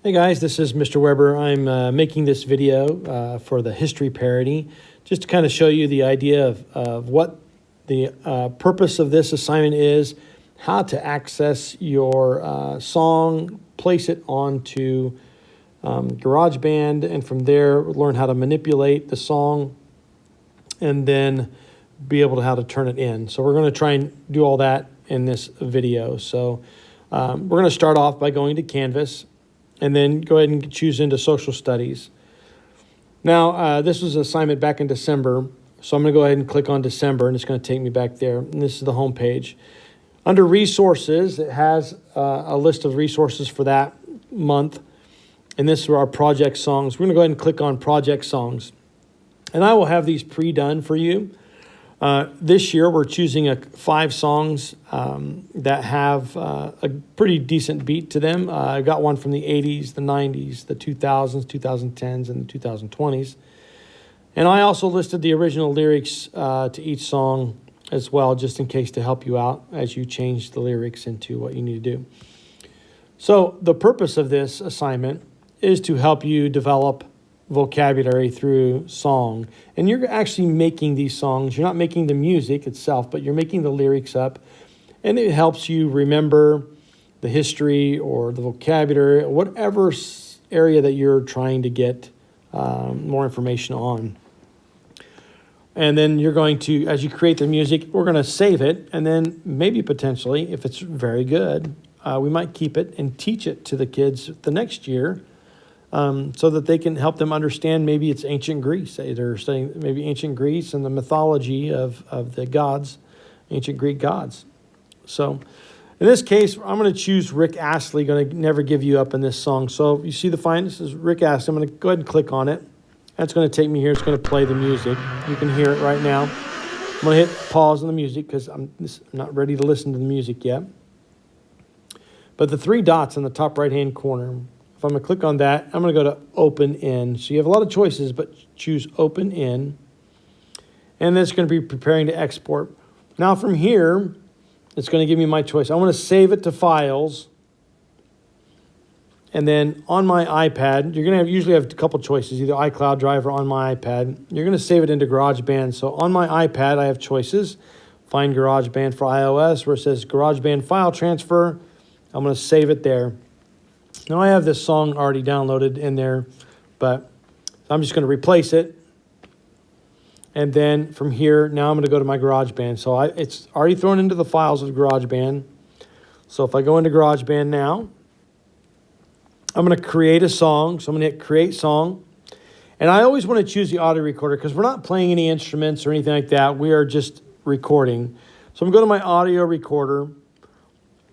Hey guys, this is Mr. Weber. I'm making this video for the history parody, just to kind of show you the idea of what the purpose of this assignment is, how to access your song, place it onto GarageBand, and from there learn how to manipulate the song, and then be able to how to turn it in. So we're going to try and do all that in this video. So we're going to start off by going to Canvas, and then go ahead and choose into Social Studies. Now, this was an assignment back in December, so I'm going to go ahead and click on December, and it's going to take me back there. And this is the home page. Under Resources, it has a list of resources for that month, and this are our project songs. We're going to go ahead and click on Project Songs, and I will have these pre-done for you. This year, we're choosing 5 songs that have a pretty decent beat to them. I got one from the 80s, the 90s, the 2000s, 2010s, and the 2020s. And I also listed the original lyrics to each song as well, just in case to help you out as you change the lyrics into what you need to do. So the purpose of this assignment is to help you develop vocabulary through song. And you're actually making these songs. You're not making the music itself, but you're making the lyrics up. And it helps you remember the history or the vocabulary, whatever area that you're trying to get more information on. And then you're going to, as you create the music, we're going to save it. And then maybe potentially, if it's very good, we might keep it and teach it to the kids the next year. So that they can help them understand maybe it's ancient Greece. They're studying maybe ancient Greece and the mythology of the gods, ancient Greek gods. So in this case, I'm going to choose Rick Astley, going to never give you up in this song. So you see this is Rick Astley. I'm going to go ahead and click on it. That's going to take me here. It's going to play the music. You can hear it right now. I'm going to hit pause on the music because I'm not ready to listen to the music yet. But the 3 dots in the top right-hand corner, if I'm going to click on that, I'm going to go to Open In. So you have a lot of choices, but choose Open In. And then it's going to be preparing to export. Now from here, it's going to give me my choice. I want to save it to Files. And then on my iPad, you're going to usually have a couple choices, either iCloud Drive or on my iPad. You're going to save it into GarageBand. So on my iPad, I have choices. Find GarageBand for iOS, where it says GarageBand File Transfer. I'm going to save it there. Now I have this song already downloaded in there, but I'm just going to replace it. And then from here, now I'm going to go to my GarageBand. So it's already thrown into the files of GarageBand. So if I go into GarageBand now, I'm going to create a song. So I'm going to hit Create Song. And I always want to choose the audio recorder because we're not playing any instruments or anything like that. We are just recording. So I'm going to go to my audio recorder.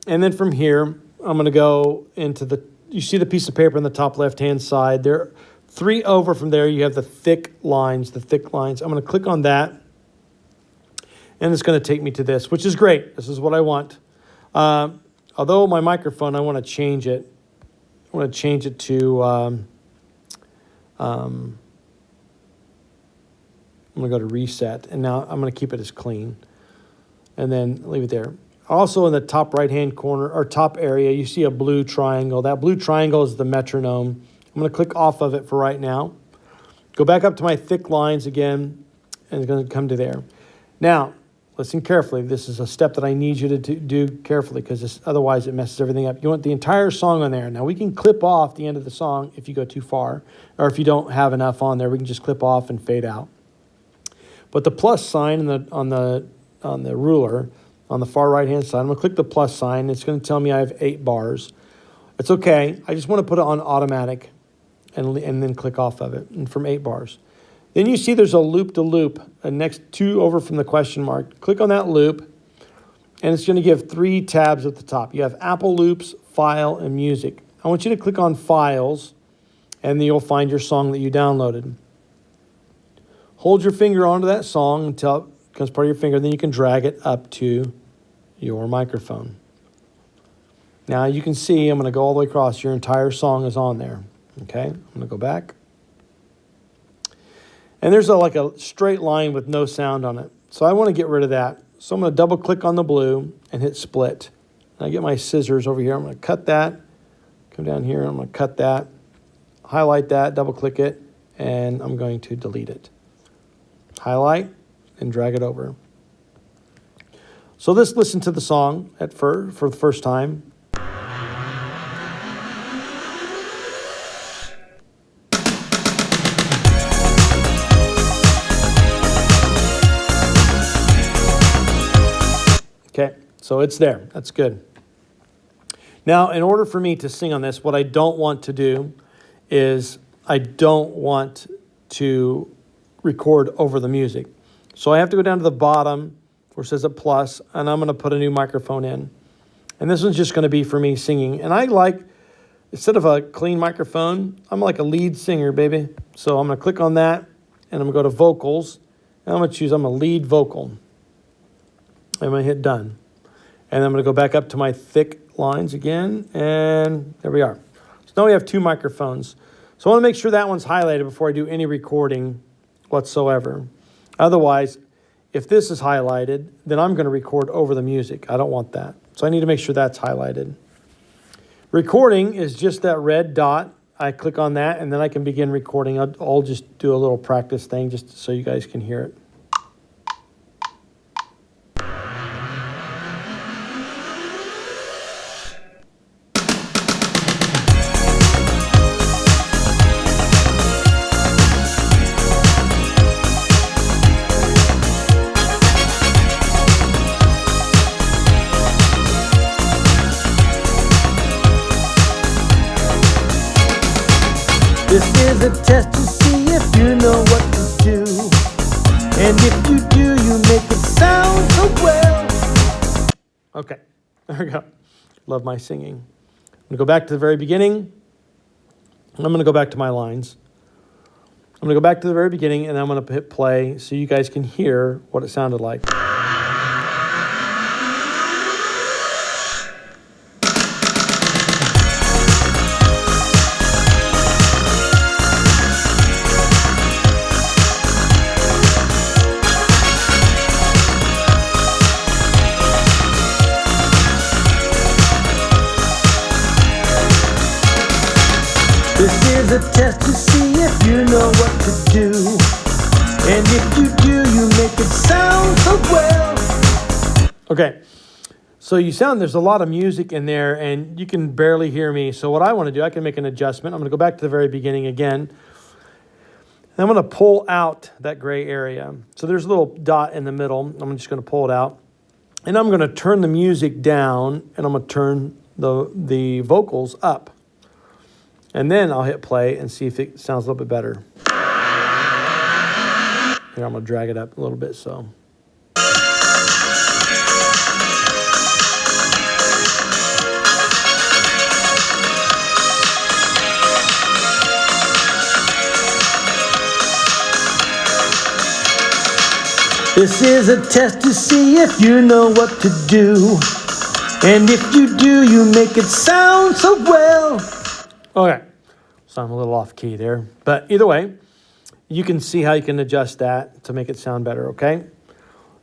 And then from here, I'm going to go into you see the piece of paper on the top left-hand side. There, 3 over from there, you have the thick lines. I'm going to click on that, and it's going to take me to this, which is great. This is what I want. Although my microphone, I want to change it. I want to change it to, I'm going to go to Reset, and now I'm going to keep it as clean, and then leave it there. Also in the top right-hand corner, or top area, you see a blue triangle. That blue triangle is the metronome. I'm going to click off of it for right now. Go back up to my thick lines again, and it's going to come to there. Now, listen carefully. This is a step that I need you to do carefully because otherwise it messes everything up. You want the entire song on there. Now, we can clip off the end of the song if you go too far, or if you don't have enough on there, we can just clip off and fade out. But the plus sign on the ruler, on the far right-hand side, I'm going to click the plus sign. It's going to tell me I have 8 bars. It's okay. I just want to put it on automatic and then click off of it and from 8 bars. Then you see there's a loop-to-loop, next 2 over from the question mark. Click on that loop, and it's going to give 3 tabs at the top. You have Apple Loops, File, and Music. I want you to click on Files, and then you'll find your song that you downloaded. Hold your finger onto that song until it becomes part of your finger, then you can drag it up to your microphone. Now you can see I'm going to go all the way across. Your entire song is on there. Okay, I'm going to go back. And there's like a straight line with no sound on it. So I want to get rid of that. So I'm going to double click on the blue and hit split. And I get my scissors over here. I'm going to cut that come down here, I'm going to cut that, highlight that, double click it, and I'm going to delete it. Highlight and drag it over. So let's listen to the song for the first time. Okay, so it's there. That's good. Now, in order for me to sing on this, what I don't want to do is I don't want to record over the music. So I have to go down to the bottom where it says a plus, and I'm going to put a new microphone in. And this one's just going to be for me singing. And I like, instead of a clean microphone, I'm like a lead singer, baby. So I'm going to click on that, and I'm going to go to vocals, and I'm going to choose, I'm a lead vocal. I'm going to hit done. And I'm going to go back up to my thick lines again, and there we are. So now we have two microphones. So I want to make sure that one's highlighted before I do any recording whatsoever. Otherwise, if this is highlighted, then I'm going to record over the music. I don't want that. So I need to make sure that's highlighted. Recording is just that red dot. I click on that, and then I can begin recording. I'll just do a little practice thing just so you guys can hear it. This is a test to see if you know what to do. And if you do, you make it sound so well. Okay, there we go. Love my singing. I'm going to go back to the very beginning. I'm going to go back to my lines. I'm going to go back to the very beginning, and I'm going to hit play so you guys can hear what it sounded like. This is a test to see if you know what to do. And if you do, you make it sound so well. Okay, so there's a lot of music in there, and you can barely hear me. So what I want to do, I can make an adjustment. I'm going to go back to the very beginning again. And I'm going to pull out that gray area. So there's a little dot in the middle. I'm just going to pull it out. And I'm going to turn the music down, and I'm going to turn the vocals up. And then I'll hit play and see if it sounds a little bit better. Here, I'm going to drag it up a little bit so. This is a test to see if you know what to do. And if you do, you make it sound so well. Okay, so I'm a little off key there. But either way, you can see how you can adjust that to make it sound better, okay?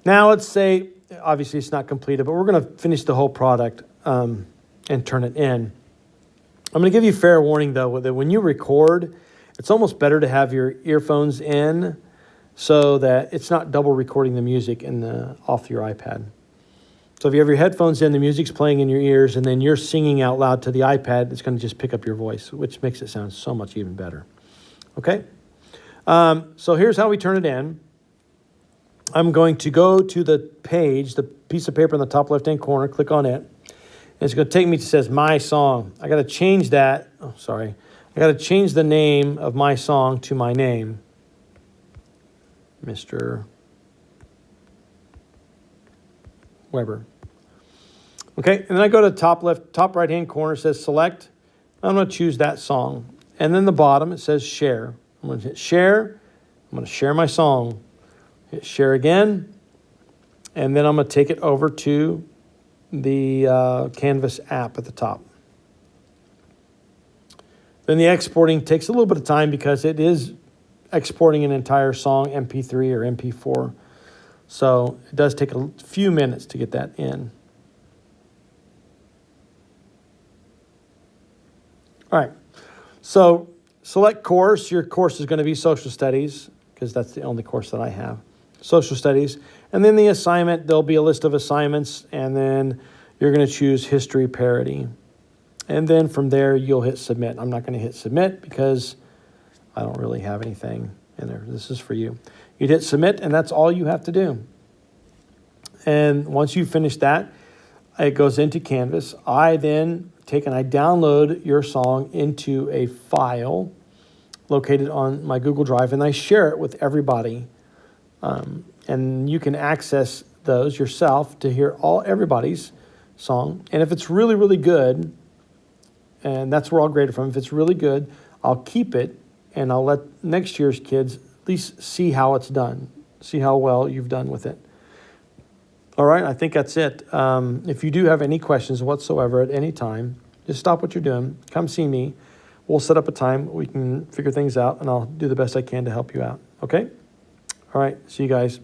Now let's say, obviously it's not completed, but we're going to finish the whole product and turn it in. I'm going to give you fair warning, though, that when you record, it's almost better to have your earphones in so that it's not double recording the music off your iPad. So if you have your headphones in, the music's playing in your ears, and then you're singing out loud to the iPad, it's going to just pick up your voice, which makes it sound so much even better. Okay? So here's how we turn it in. I'm going to go to the page, the piece of paper in the top left-hand corner, click on it. And it's going to take me to, it says My Song. I got to change that. Oh, sorry. I got to change the name of my song to my name. Mr. Weber. Okay, and then I go to top right-hand corner, it says select. I'm going to choose that song. And then the bottom, it says share. I'm going to hit share. I'm going to share my song. Hit share again. And then I'm going to take it over to the Canvas app at the top. Then the exporting takes a little bit of time because it is exporting an entire song, MP3 or MP4. So it does take a few minutes to get that in. All right. So select course. Your course is going to be social studies because that's the only course that I have. Social studies. And then the assignment, there'll be a list of assignments, and then you're going to choose history parody. And then from there, you'll hit submit. I'm not going to hit submit because I don't really have anything in there. This is for you. You'd hit submit, and that's all you have to do. And once you finish that, it goes into Canvas. I then take and I download your song into a file located on my Google Drive, and I share it with everybody. And you can access those yourself to hear everybody's song. And if it's really, really good, and that's where I'll grade it from, if it's really good, I'll keep it, and I'll let next year's kids at least see how it's done, see how well you've done with it. All right, I think that's it. If you do have any questions whatsoever at any time, just stop what you're doing. Come see me. We'll set up a time. We can figure things out, and I'll do the best I can to help you out. Okay? All right, see you guys.